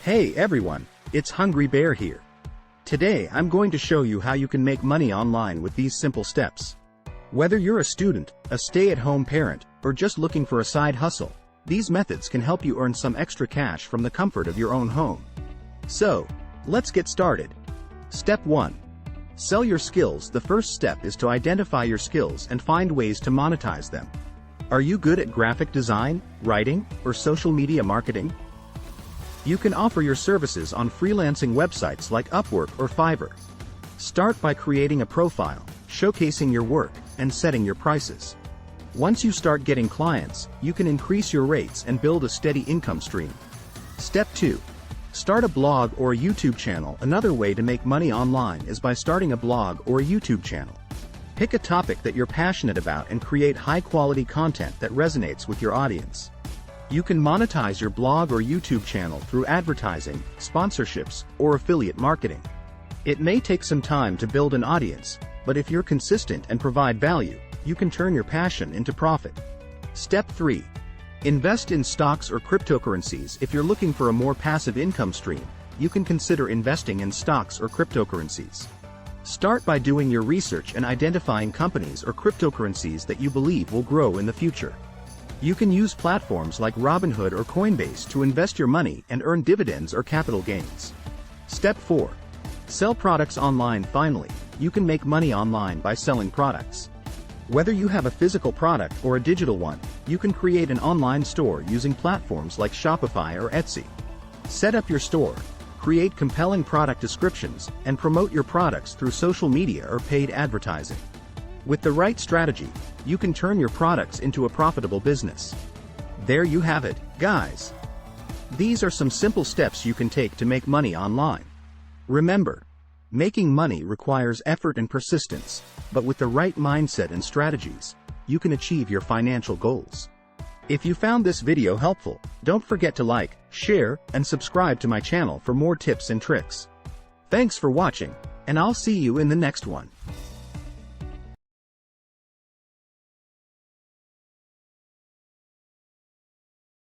Hey everyone, it's Hungry Bear here. Today I'm going to show you how you can make money online with these simple steps. Whether you're a student, a stay-at-home parent, or just looking for a side hustle, these methods can help you earn some extra cash from the comfort of your own home. So, let's get started. Step 1. Sell your skills. The first step is to identify your skills and find ways to monetize them. Are you good at graphic design, writing, or social media marketing? You can offer your services on freelancing websites like Upwork or Fiverr. Start by creating a profile, showcasing your work, and setting your prices. Once you start getting clients, you can increase your rates and build a steady income stream. Step 2. Start a blog or a YouTube channel. Another way to make money online is by starting a blog or a YouTube channel. Pick a topic that you're passionate about and create high-quality content that resonates with your audience. You can monetize your blog or YouTube channel through advertising, sponsorships, or affiliate marketing. It may take some time to build an audience, but if you're consistent and provide value, you can turn your passion into profit. Step 3. Invest in stocks or cryptocurrencies. If you're looking for a more passive income stream, you can consider investing in stocks or cryptocurrencies. Start by doing your research and identifying companies or cryptocurrencies that you believe will grow in the future. You can use platforms like Robinhood or Coinbase to invest your money and earn dividends or capital gains. Step 4. Sell products online. Finally, you can make money online by selling products. Whether you have a physical product or a digital one, you can create an online store using platforms like Shopify or Etsy. Set up your store, create compelling product descriptions, and promote your products through social media or paid advertising. With the right strategy, you can turn your products into a profitable business. There you have it, guys. These are some simple steps you can take to make money online. Remember, making money requires effort and persistence, but with the right mindset and strategies, you can achieve your financial goals. If you found this video helpful, don't forget to like, share, and subscribe to my channel for more tips and tricks. Thanks for watching, and I'll see you in the next one.